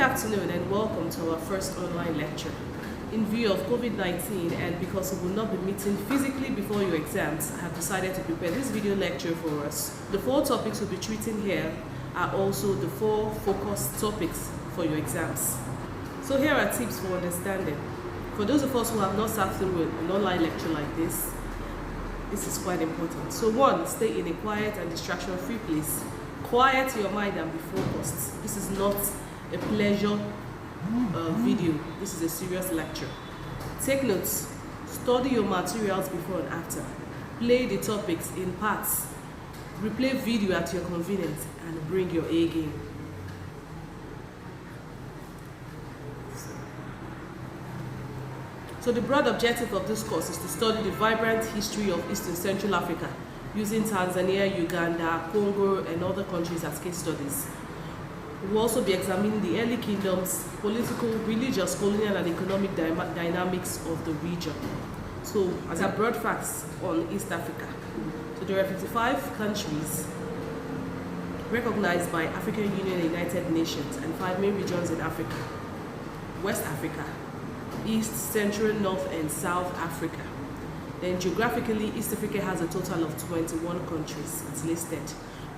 afternoon and welcome to our first online lecture. In view of COVID-19 and because we will not be meeting physically before your exams, I have decided to prepare this video lecture for us. The 4 topics we'll be treating here are also the 4 focused topics for your exams. So here are tips for understanding. For those of us who have not sat through an online lecture like this is quite important. So 1, stay in a quiet and distraction-free place. Quiet your mind and be focused. This is not a pleasure video. This is a serious lecture. Take notes. Study your materials before and after. Play the topics in parts. Replay video at your convenience and bring your A game. So the broad objective of this course is to study the vibrant history of East and Central Africa using Tanzania, Uganda, Congo, and other countries as case studies. We'll also be examining the early kingdoms, political, religious, colonial, and economic dynamics of the region. So, as a broad facts on East Africa, so there are 55 countries recognized by African Union and United Nations and 5 main regions in Africa: West Africa, East, Central, North, and South Africa. Then geographically, East Africa has a total of 21 countries it's listed.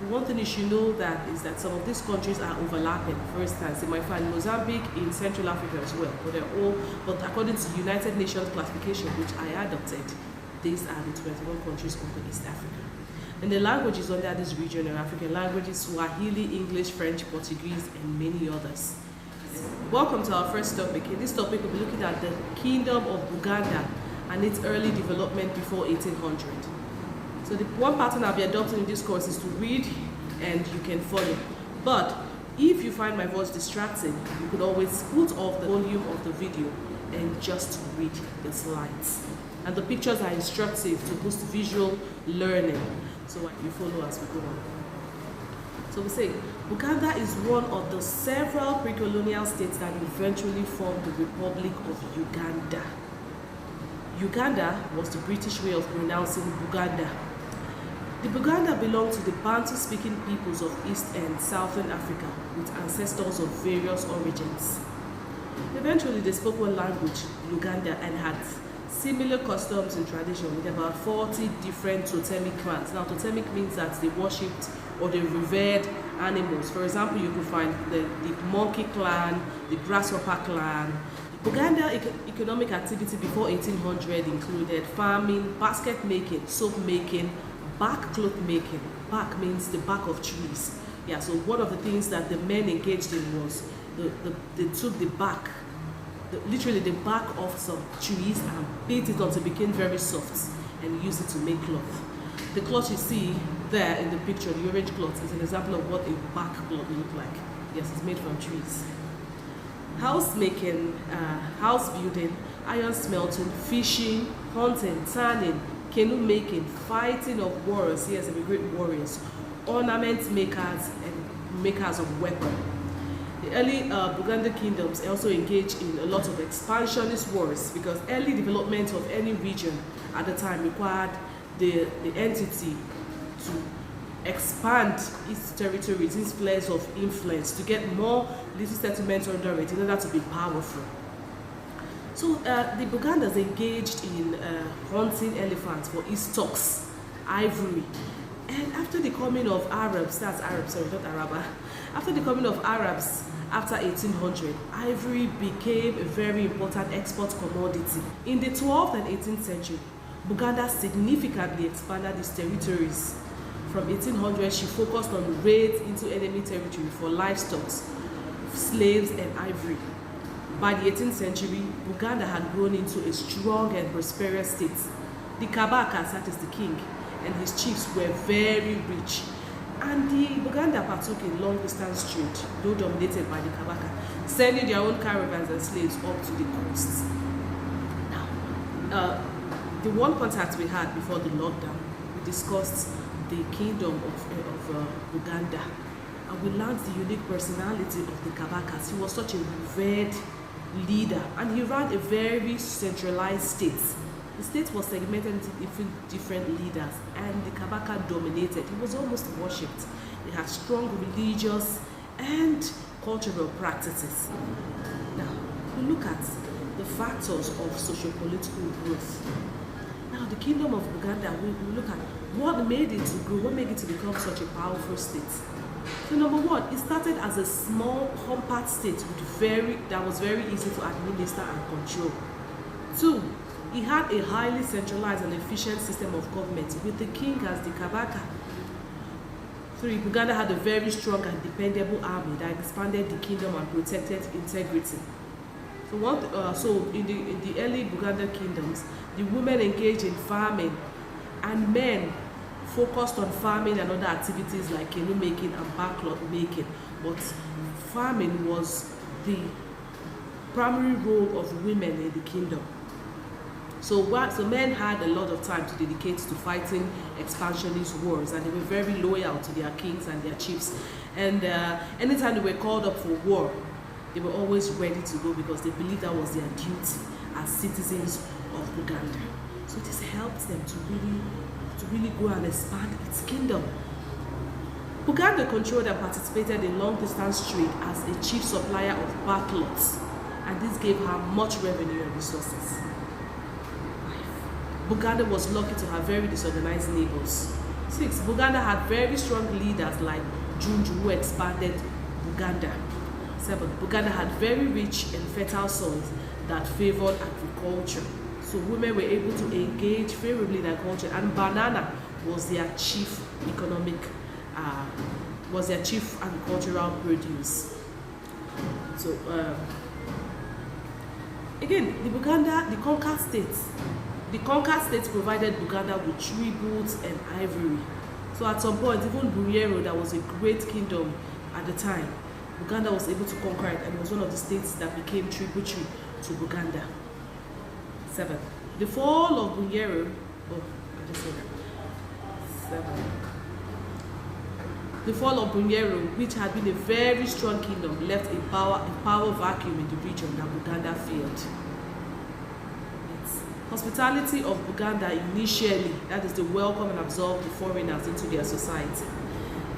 One thing you should know is that some of these countries are overlapping. For instance, you might find Mozambique in Central Africa as well, but according to United Nations classification, which I adopted, these are the 21 countries over East Africa. And the languages under this region are African languages: Swahili, English, French, Portuguese, and many others. Welcome to our first topic. In this topic, we'll be looking at the Kingdom of Buganda and its early development before 1800. So the one pattern I'll be adopting in this course is to read and you can follow. But if you find my voice distracting, you could always put off the volume of the video and just read the slides. And the pictures are instructive to boost visual learning. So you follow as we go on. So we say, Buganda is one of the several pre-colonial states that eventually formed the Republic of Uganda. Uganda was the British way of pronouncing Buganda. The Buganda belonged to the Bantu-speaking peoples of East and Southern Africa with ancestors of various origins. Eventually, they spoke one language, Luganda, and had similar customs and tradition with about 40 different totemic clans. Now, totemic means that they worshipped or they revered animals. For example, you could find the monkey clan, the grasshopper clan. Buganda economic activity before 1800 included farming, basket making, soap making, bark cloth making. Bark means the bark of trees. Yeah, so one of the things that the men engaged in was they took the bark, literally the bark of some trees, and beat it until it became very soft and used it to make cloth. The cloth you see there in the picture, the orange cloth, is an example of what a bark cloth look like. Yes, it's made from trees. House making, house building, iron smelting, fishing, hunting, tanning, canoe making, fighting of warriors, yes, they were great warriors, ornament makers, and makers of weapons. The early Buganda kingdoms also engaged in a lot of expansionist wars because early development of any region at the time required the entity to expand its territories, its spheres of influence, to get more little settlements under it in order to be powerful. So the Bugandas engaged in hunting elephants for its stocks, ivory. And after the coming of Arabs, after the coming of Arabs after 1800, ivory became a very important export commodity. In the 12th and 18th century, Buganda significantly expanded its territories. From 1800, she focused on raids into enemy territory for livestock, slaves, and ivory. By the 18th century, Buganda had grown into a strong and prosperous state. The Kabaka, that is the king, and his chiefs were very rich. And the Buganda partook in long-distance trade, though dominated by the Kabaka, sending their own caravans and slaves up to the coast. Now, the one contact we had before the lockdown, we discussed the kingdom of Buganda. And we learned the unique personality of the Kabakas. He was such a revered leader, and he ran a very centralized state. The state was segmented into different leaders, and the Kabaka dominated. He was almost worshipped. They had strong religious and cultural practices. Now, we look at the factors of socio-political growth. Now, the Kingdom of Buganda, we look at what made it to grow, what made it to become such a powerful state. So number one, it started as a small, compact state that was very easy to administer and control. Two, it had a highly centralized and efficient system of government with the king as the Kabaka. Three, Buganda had a very strong and dependable army that expanded the kingdom and protected integrity. So in the early Buganda kingdoms, the women engaged in farming and men focused on farming and other activities like canoe making and backcloth making. But farming was the primary role of women in the kingdom. So men had a lot of time to dedicate to fighting expansionist wars, and they were very loyal to their kings and their chiefs. And anytime they were called up for war, they were always ready to go because they believed that was their duty as citizens of Buganda. So this helped them to really go and expand its kingdom. Buganda controlled and participated in long-distance trade as a chief supplier of backcloths, and this gave her much revenue and resources. Buganda was lucky to have very disorganized neighbors. 6. Buganda had very strong leaders like Junju who expanded Buganda. 7. Buganda had very rich and fertile soils that favored agriculture. So women were able to engage favorably in agriculture, and banana was their chief agricultural produce. So again, the conquered states provided Buganda with tributes and ivory. So at some point, even Bunyero, that was a great kingdom at the time, Buganda was able to conquer it, and it was one of the states that became tributary to Buganda. 7. The fall of Bunyero, The fall of Bunyero, which had been a very strong kingdom, left a power vacuum in the region that Buganda filled. Hospitality of Buganda initially, that is to welcome and absorb the foreigners into their society.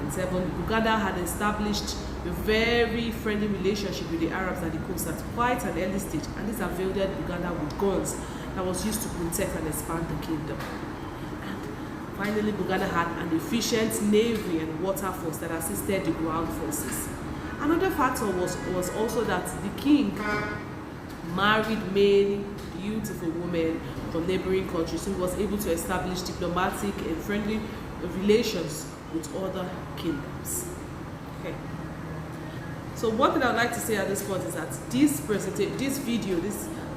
And 7, Buganda had established a very friendly relationship with the Arabs at the coast at quite an early stage, and this availed Buganda with guns that was used to protect and expand the kingdom. And finally, Buganda had an efficient navy and water force that assisted the ground forces. Another factor was also that the king married many beautiful women from neighboring countries, so he was able to establish diplomatic and friendly relations with other kingdoms. Okay. So one thing I'd like to say at this point is that this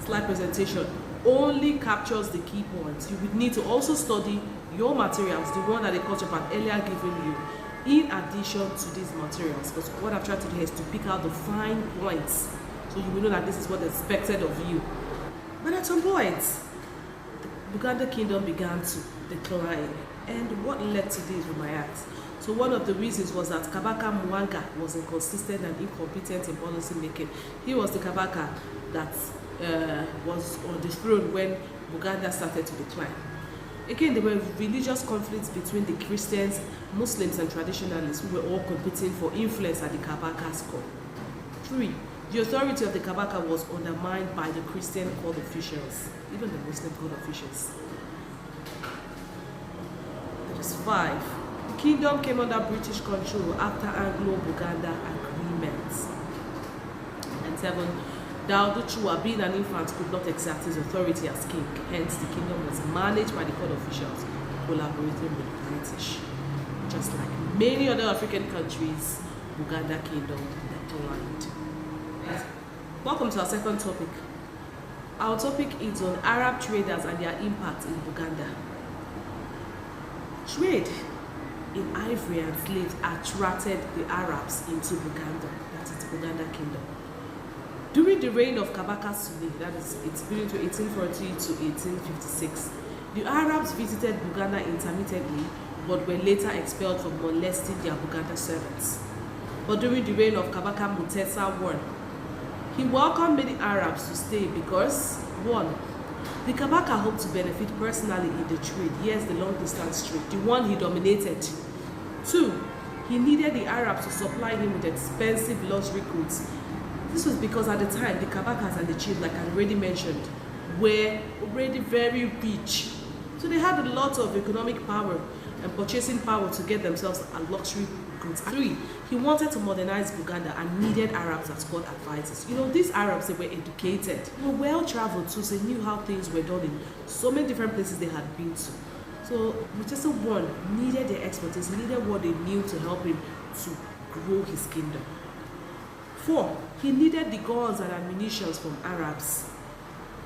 slide presentation only captures the key points. You would need to also study your materials, the one that the coach had earlier given you, in addition to these materials. Because what I've tried to do is to pick out the fine points, so you will know that this is what is expected of you. But at some point, the Buganda kingdom began to decline. And what led to this, you might ask? So one of the reasons was that Kabaka Mwanga was inconsistent and incompetent in policy making. He was the Kabaka that was on the throne when Buganda started to decline. Again, there were religious conflicts between the Christians, Muslims, and traditionalists who were all competing for influence at the Kabaka's core. 3. The authority of the Kabaka was undermined by the Christian court officials, even the Muslim court officials. That is 5. The kingdom came under British control after Anglo-Buganda agreements. And 7. Daudu Chua, being an infant, could not exert his authority as king. Hence, the kingdom was managed by the court officials, collaborating with the British. Just like many other African countries, Buganda kingdom declined. Welcome to our second topic. Our topic is on Arab traders and their impact in Buganda. Trade in ivory and slaves attracted the Arabs into Buganda, that is the Buganda kingdom. During the reign of Kabaka Sule, that is, it's between 1840 to 1856, the Arabs visited Buganda intermittently, but were later expelled for molesting their Buganda servants. But during the reign of Kabaka Mutesa I, he welcomed many Arabs to stay because, 1. The Kabaka hoped to benefit personally in the trade, yes, the long-distance trade, the one he dominated. 2. He needed the Arabs to supply him with expensive luxury goods. This was because at the time, the Kabakas and the chiefs, like I already mentioned, were already very rich. So they had a lot of economic power and purchasing power to get themselves a luxury goods. 3, he wanted to modernize Buganda and needed Arabs as court advisors. You know, these Arabs, they were educated, they were well-traveled too, so they knew how things were done in so many different places they had been to. So Mutesa I needed their expertise, needed what they knew to help him to grow his kingdom. 4, he needed the guns and ammunition from Arabs.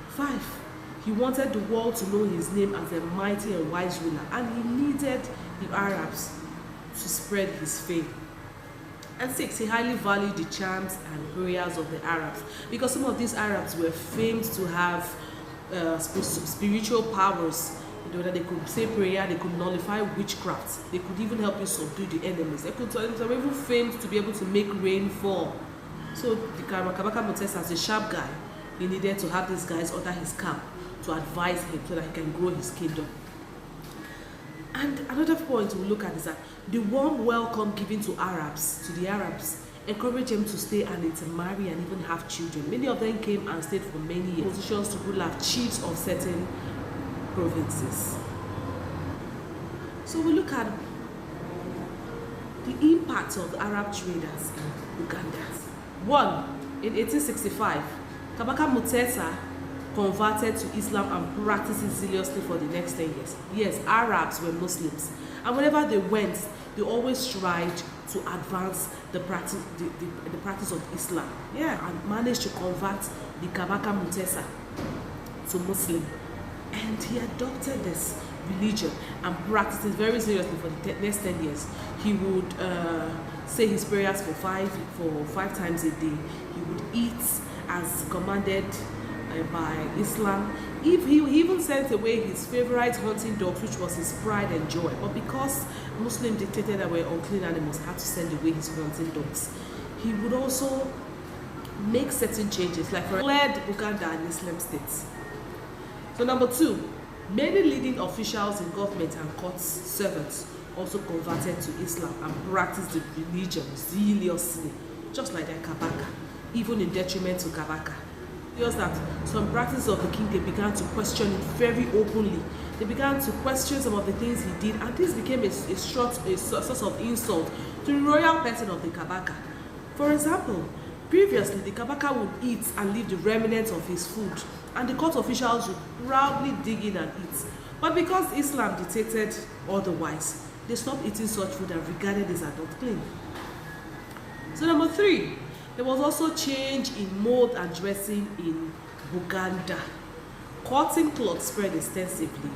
5, he wanted the world to know his name as a mighty and wise ruler, and he needed the Arabs to spread his fame. And 6, he highly valued the charms and prayers of the Arabs, because some of these Arabs were famed to have spiritual powers. You know, that they could say prayer, they could nullify witchcraft, they could even help you subdue the enemies. They were even famed to be able to make rain fall. So the Kabaka Mutesa, as a sharp guy, he needed to have these guys under his camp to advise him so that he can grow his kingdom. And another point we'll look at is that the warm welcome given to the Arabs, encouraged them to stay and intermarry and even have children. Many of them came and stayed for many years, positions to rule as chiefs of certain provinces. So we look at the impact of the Arab traders in Uganda. 1, in 1865, Kabaka Mutesa converted to Islam and practiced it zealously for the next 10 years. Yes, Arabs were Muslims, and whenever they went, they always tried to advance the practice of Islam. Yeah, and managed to convert the Kabaka Mutesa to Muslim, and he adopted this religion and practiced it very seriously for the next 10 years. He would say his prayers for five times a day. He would eat as commanded by Islam. He even sent away his favorite hunting dogs, which was his pride and joy. But because Muslim dictated that were unclean animals, had to send away his hunting dogs. He would also make certain changes, like declared Uganda an Islam state. So number 2, many leading officials in government and court servants also converted to Islam and practiced the religion zealously, just like their Kabaka, even in detriment to Kabaka. Just that some practices of the king, they began to question it very openly. They began to question some of the things he did, and this became a source of insult to the royal person of the Kabaka. For example, previously the Kabaka would eat and leave the remnants of his food, and the court officials would proudly dig in and eat. But because Islam dictated otherwise, they stopped eating such food and regarded this as not clean. So number 3, there was also change in mode and dressing in Buganda. Cotton cloth spread extensively.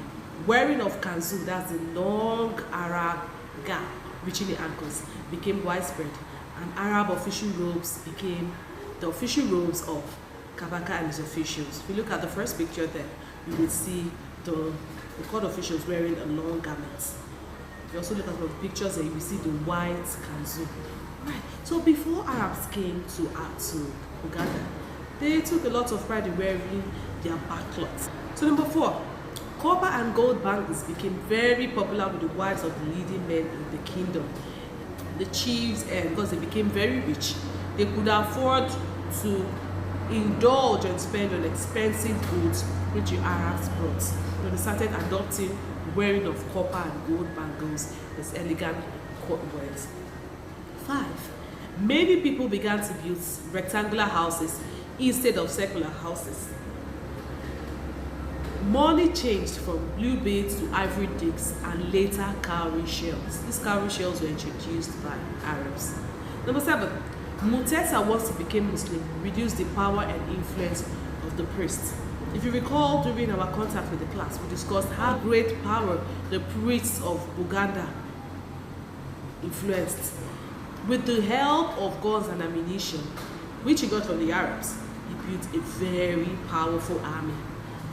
Wearing of kanzu, that's a long Arab gown reaching the ankles, became widespread, and Arab official robes became the official robes of Kabaka and his officials. If you look at the first picture there, you will see the court officials wearing a long garment. If you also look at the pictures there, you will see the white kanzu. Right. So before Arabs came to Uganda, they took a lot of pride in wearing their back cloths. So number 4, copper and gold bangles became very popular with the wives of the leading men in the kingdom. The chiefs, and because they became very rich, they could afford to indulge and spend on expensive goods which the Arabs brought. So they started adopting wearing of copper and gold bangles as elegant court wears. 5, many people began to build rectangular houses instead of circular houses. Money changed from blue beads to ivory discs and later cowrie shells. These cowrie shells were introduced by Arabs. Number 7, Mutesa, once he became Muslim, reduced the power and influence of the priests. If you recall, during our contact with the class, we discussed how great power the priests of Uganda influenced. With the help of guns and ammunition, which he got from the Arabs, he built a very powerful army.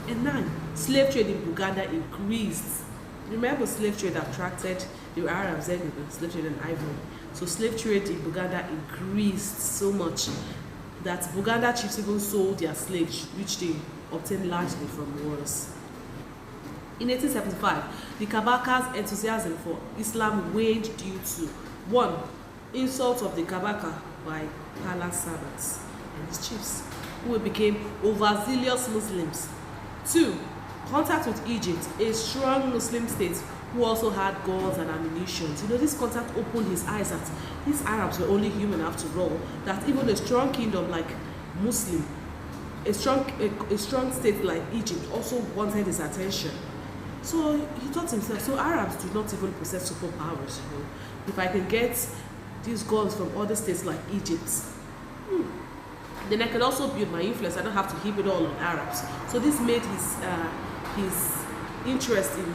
And 9, slave trade in Uganda increased. Remember, slave trade attracted the Arabs anyway, slave trade and ivory. So slave trade in Uganda increased so much that Uganda chiefs even sold their slaves, which they obtained largely from wars. In 1875, the Kabaka's enthusiasm for Islam waned due to 1. Insult of the Kabaka by palace servants and his chiefs, who became overzealous Muslims. 2. Contact with Egypt, a strong Muslim state who also had guns and ammunition. This contact opened his eyes that these Arabs were only human after all, that even a strong kingdom like Muslim, a strong state like Egypt also wanted his attention. So he thought to himself, so Arabs do not even possess superpowers. If I can get these guns from other states like Egypt, then I can also build my influence. I don't have to heap it all on Arabs. So this made his interest in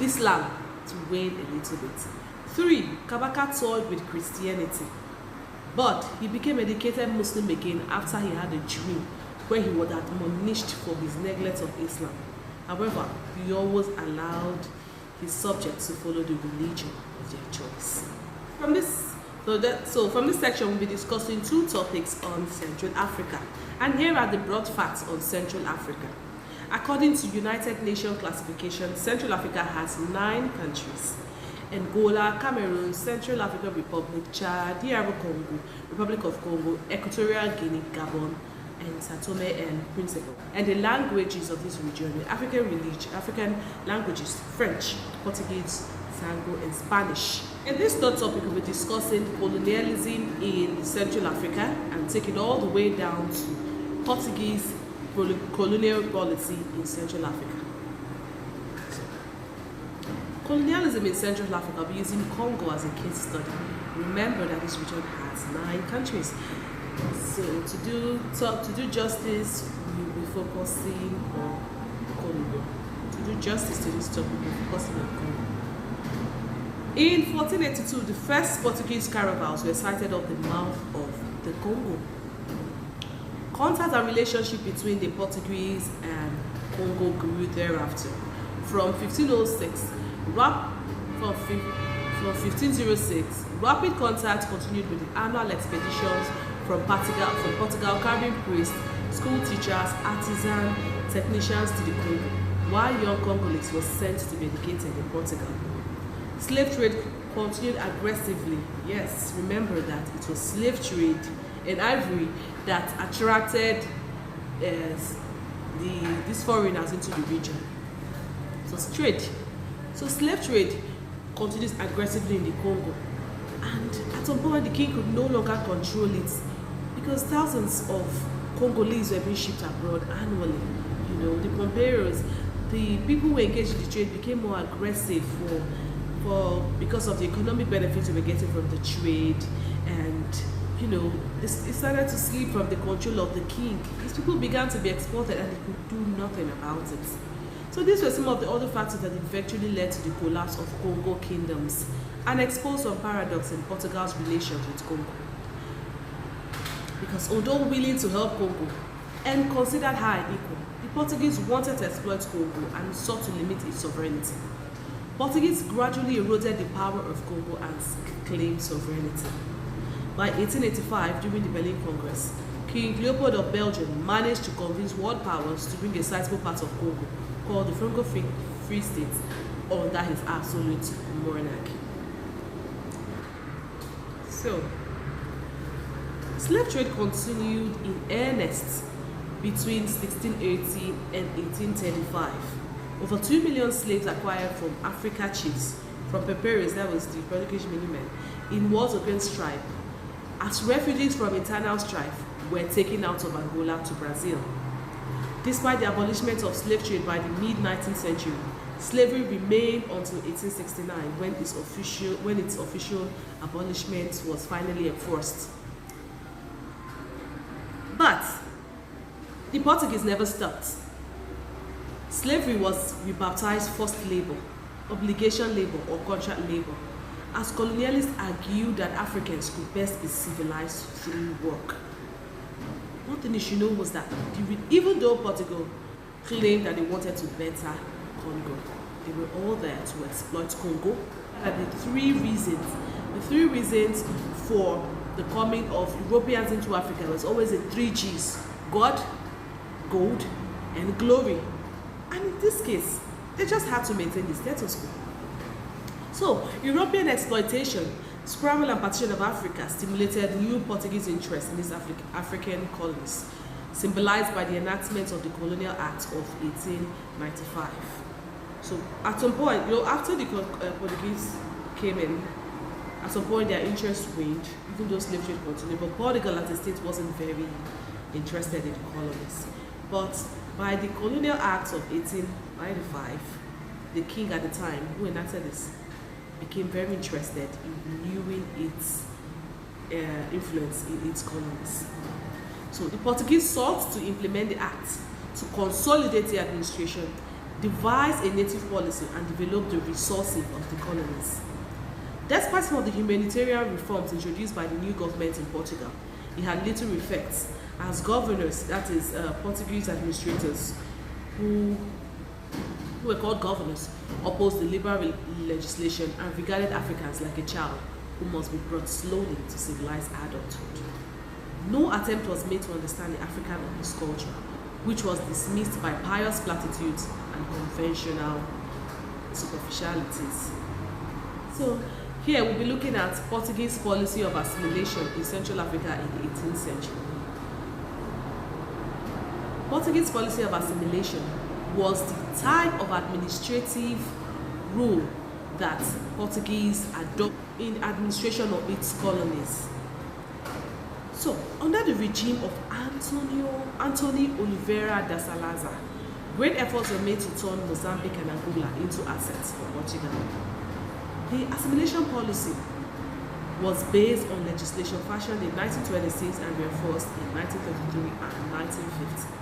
Islam to wane a little bit. 3. Kabaka toyed with Christianity, but he became educated Muslim again after he had a dream where he was admonished for his neglect of Islam. However, he always allowed his subjects to follow the religion of their choice. From this section, we'll be discussing 2 topics on Central Africa, and here are the broad facts on Central Africa. According to United Nations classification, Central Africa has 9 countries: Angola, Cameroon, Central African Republic, Chad, DR Congo, Republic of Congo, Equatorial Guinea, Gabon, and Sao Tome and Principe. And the languages of this region, the African languages: French, Portuguese, Sango, and Spanish. In this third topic, we'll be discussing colonialism in Central Africa and take it all the way down to Portuguese colonial policy in Central Africa. Colonialism in Central Africa, I'll be using Congo as a case study. Remember that this region has 9 countries. So to do justice, we'll be focusing on Congo. To do justice to this topic, we'll be focusing on Congo. In 1482, the first Portuguese caravels were sighted off the mouth of the Congo. Contact and relationship between the Portuguese and Congo grew thereafter. From 1506, rapid contact continued with the annual expeditions from Portugal carrying priests, school teachers, artisans, technicians to the Congo, while young Congolese was sent to be educated in Portugal. Slave trade continued aggressively. Yes, remember that it was slave trade and ivory that attracted these foreigners into the region. So slave trade continues aggressively in the Congo, and at some point the king could no longer control it because thousands of Congolese were being shipped abroad annually. The Pomperos, the people who engaged in the trade, became more aggressive because of the economic benefits we were getting from the trade, and it started to slip from the control of the king. These people began to be exported and they could do nothing about it. So these were some of the other factors that eventually led to the collapse of Congo kingdoms and exposed some paradox in Portugal's relations with Congo. Because although willing to help Congo and considered her equal, the Portuguese wanted to exploit Congo and sought to limit its sovereignty. Portuguese gradually eroded the power of Congo and claimed sovereignty. By 1885, during the Berlin Congress, King Leopold of Belgium managed to convince world powers to bring a sizable part of Congo, called the Franco-Free State, under his absolute monarchy. So, slave trade continued in earnest between 1680 and 1835. Over 2 million slaves acquired from Africa chiefs, from Peperes, that was the Portuguese middlemen, in wars against strife, as refugees from internal strife were taken out of Angola to Brazil. Despite the abolishment of slave trade by the mid-19th century, slavery remained until 1869 when its official abolishment was finally enforced. But the Portuguese never stopped. Slavery was rebaptized forced labor, obligation labor, or contract labor, as colonialists argued that Africans could best be civilized through work. One thing you should know was that even though Portugal claimed that they wanted to better Congo, they were all there to exploit Congo. And the three reasons for the coming of Europeans into Africa was always the 3 G's: God, gold, and glory. And in this case, they just had to maintain the status quo. So, European exploitation, sprawl and partition of Africa stimulated new Portuguese interest in these African colonies, symbolized by the enactment of the Colonial Act of 1895. So, at some point, after the Portuguese came in, at some point their interest waned, even though slave trade continued, but Portugal as a state wasn't very interested in the colonies. But by the Colonial Act of 1895, the king at the time, who enacted this, became very interested in renewing its influence in its colonies. So the Portuguese sought to implement the act to consolidate the administration, devise a native policy, and develop the resources of the colonies. Despite some of the humanitarian reforms introduced by the new government in Portugal, it had little effect, as governors, that is Portuguese administrators, who were called governors, opposed the liberal legislation and regarded Africans like a child who must be brought slowly to civilized adulthood. No attempt was made to understand the African of his culture, which was dismissed by pious platitudes and conventional superficialities. So here we'll be looking at Portuguese policy of assimilation in Central Africa in the 18th century. Portuguese policy of assimilation was the type of administrative rule that Portuguese adopted in administration of its colonies. So, under the regime of Antony Oliveira da Salazar, great efforts were made to turn Mozambique and Angola into assets for Portugal. The assimilation policy was based on legislation fashioned in 1926 and reinforced in 1933 and 1950.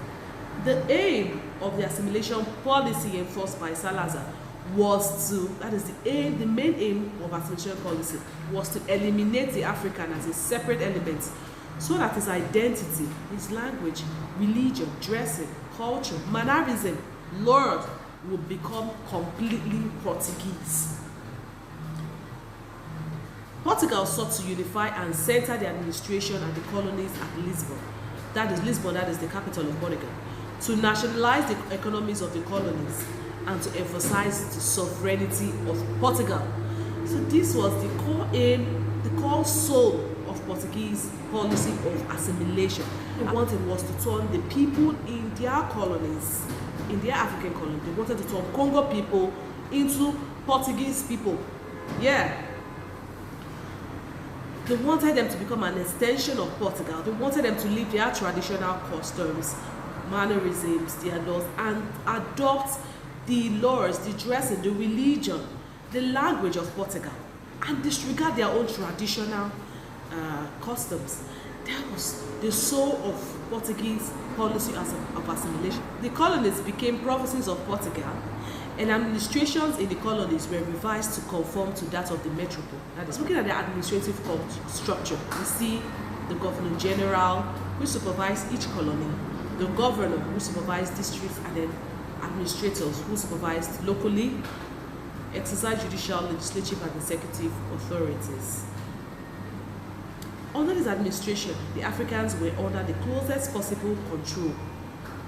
The aim of the assimilation policy enforced by Salazar was to, the main aim of assimilation policy was to eliminate the African as a separate element, so that his identity, his language, religion, dressing, culture, mannerism, Lord, would become completely Portuguese. Portugal sought to unify and center the administration and the colonies at Lisbon. That is the capital of Portugal, to nationalize the economies of the colonies and to emphasize the sovereignty of Portugal. So this was the core aim, the core soul of Portuguese policy of assimilation. They wanted was to turn the people in their colonies, in their African colonies, they wanted to turn Congo people into Portuguese people. Yeah. They wanted them to become an extension of Portugal. They wanted them to leave their traditional customs, mannerisms, their laws, and adopt the laws, the dressing, the religion, the language of Portugal, and disregard their own traditional customs. That was the soul of Portuguese policy of assimilation. The colonies became provinces of Portugal, and administrations in the colonies were revised to conform to that of the metropole. That is, looking at the administrative structure, we see the Governor General, who supervised each colony, the governor, who supervised districts, and then administrators, who supervised locally, exercise judicial, legislative, and executive authorities. Under this administration, the Africans were under the closest possible control.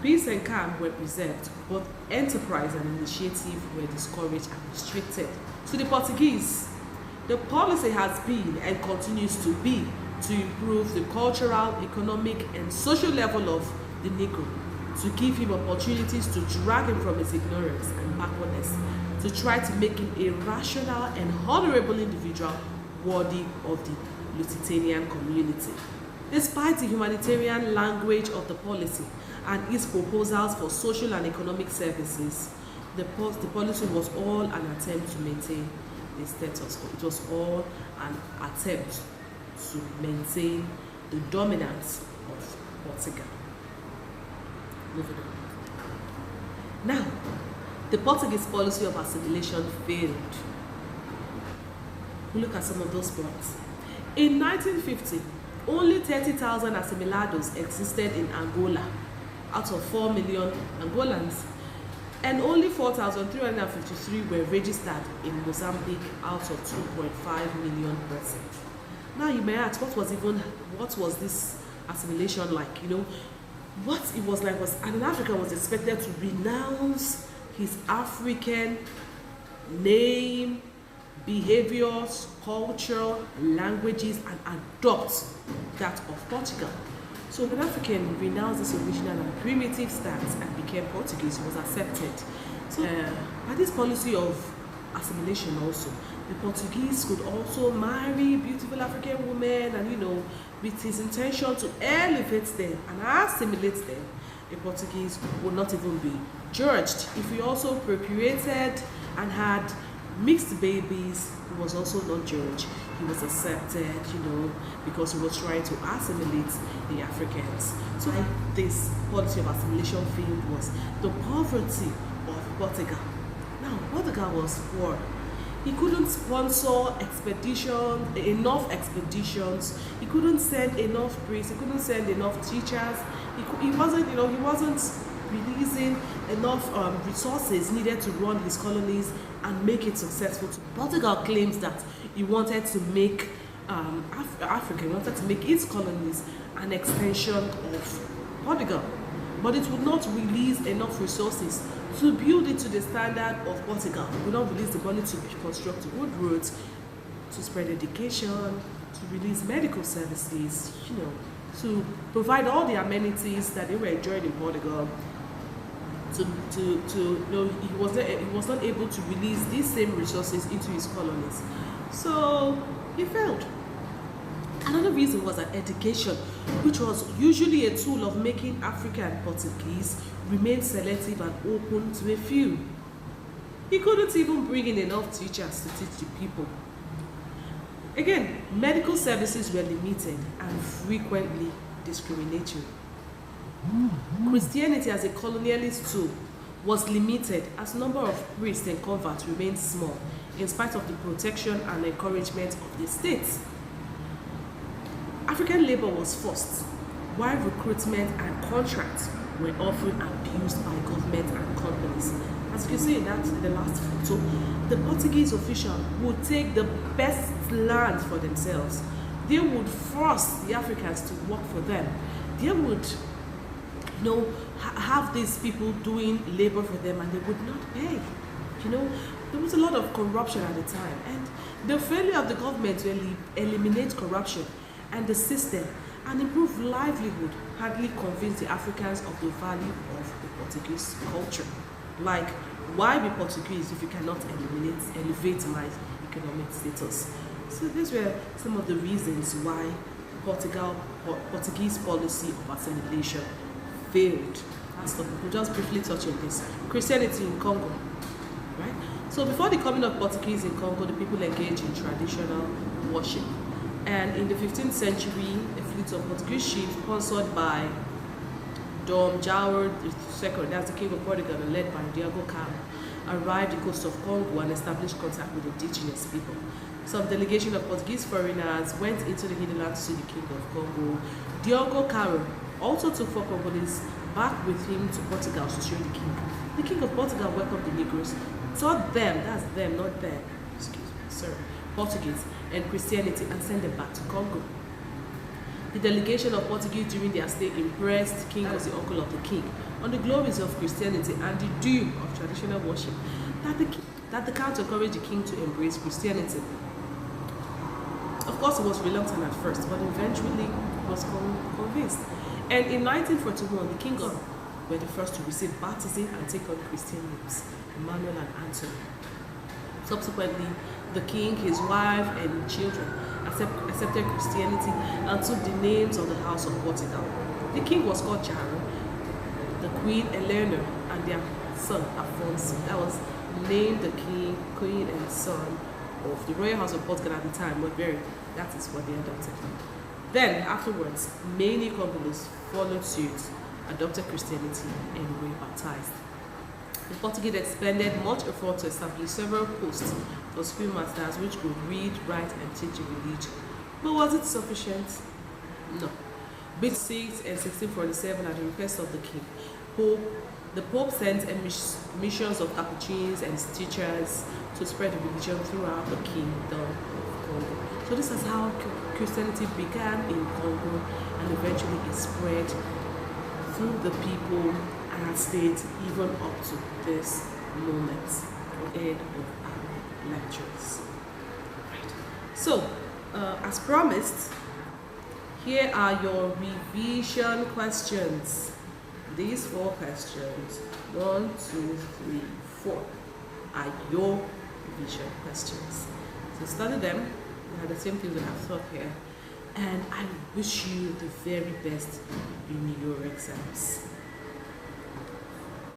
Peace and calm were preserved, but enterprise and initiative were discouraged and restricted. To the Portuguese, the policy has been and continues to be to improve the cultural, economic, and social level of the Negro, to give him opportunities to drag him from his ignorance and backwardness, to try to make him a rational and honorable individual worthy of the Lusitanian community. Despite the humanitarian language of the policy and its proposals for social and economic services, the policy was all an attempt to maintain the status quo. It was all an attempt to maintain the dominance of Portugal. Moving on. Now, the Portuguese policy of assimilation failed. We look at some of those points. In 1950, only 30,000 assimilados existed in Angola out of 4 million Angolans, and only 4,353 were registered in Mozambique out of 2.5 million persons. Now you may ask, what was this assimilation like? What it was like was an African was expected to renounce his African name, behaviors, culture, languages, and adopt that of Portugal. So when African renounced this original and primitive stance and became Portuguese, was accepted. So by this policy of assimilation also, the Portuguese could also marry beautiful African women, and with his intention to elevate them and assimilate them, the Portuguese would not even be judged. If he also procreated and had mixed babies, he was also not judged. He was accepted, because he was trying to assimilate the Africans. So this policy of assimilation failed was the poverty of Portugal. Now, Portugal was poor. He couldn't sponsor enough expeditions. He couldn't send enough priests. He couldn't send enough teachers. He wasn't releasing enough resources needed to run his colonies and make it successful. Portugal claims that he wanted to make Africa, he wanted to make its colonies an extension of Portugal, but it would not release enough resources to build it to the standard of Portugal. It would not release the money to construct good roads, to spread education, to release medical services, to provide all the amenities that they were enjoying in Portugal. He was not able to release these same resources into his colonies. So he failed. Another reason was that education, which was usually a tool of making Africa and Portuguese remain selective and open to a few. He couldn't even bring in enough teachers to teach the people. Again, medical services were limited and frequently discriminatory. Christianity as a colonialist tool was limited as number of priests and converts remained small in spite of the protection and encouragement of the states. African labor was forced, while recruitment and contracts were often abused by government and companies. As you can see in the last photo, the Portuguese official would take the best land for themselves. They would force the Africans to work for them. They would have these people doing labor for them, and they would not pay. There was a lot of corruption at the time, and the failure of the government to eliminate corruption and the system and improve livelihood hardly convinced the Africans of the value of the Portuguese culture. Like, why be Portuguese if you cannot elevate my economic status? So these were some of the reasons why Portuguese policy of assimilation failed. We'll just briefly touch on this. Christianity in Congo, right? So before the coming of Portuguese in Congo, the people engaged in traditional worship. And in the 15th century, a fleet of Portuguese ships sponsored by Dom João II, that's the king of Portugal, and led by Diogo Caro, arrived the coast of Congo and established contact with indigenous people. Some delegation of Portuguese foreigners went into the hinterland to see the king of Congo. Diogo Caro also took 4 Congolese back with him to Portugal to show the king. The king of Portugal welcomed the Negroes, taught them, that's them, not them, Portuguese and Christianity, and sent them back to Congo. The delegation of Portuguese during their stay impressed the king as the uncle of the king on the glories of Christianity and the doom of traditional worship, that the count encouraged the king to embrace Christianity. Of course, he was reluctant at first, but eventually was convinced. And in 1941, the king were the first to receive baptism and take on Christian names, Emmanuel and Anthony. Subsequently, the king, his wife, and children accepted Christianity and took the names of the House of Portugal. The king was called Jaro, the queen Eleanor, and their son Afonso. That was named the king, queen, and son of the royal house of Portugal at the time. That is what they adopted. Then, afterwards, many Congolese followed suit, adopted Christianity, and were baptized. The Portuguese expended much effort to establish several posts for schoolmasters which could read, write, and teach the religion. But was it sufficient? No. Between 6 and 1647, at the request of the king, the Pope sent missions of Capuchins and teachers to spread the religion throughout the kingdom of Congo. So this is how Christianity began in Congo, and eventually it spread through the people and has stayed even up to this moment. End of our lectures. So, as promised, here are your revision questions. These 4 questions, 1, 2, 3, 4, are your revision questions. So study them. They are the same things that I've taught here. And I wish you the very best in your exams.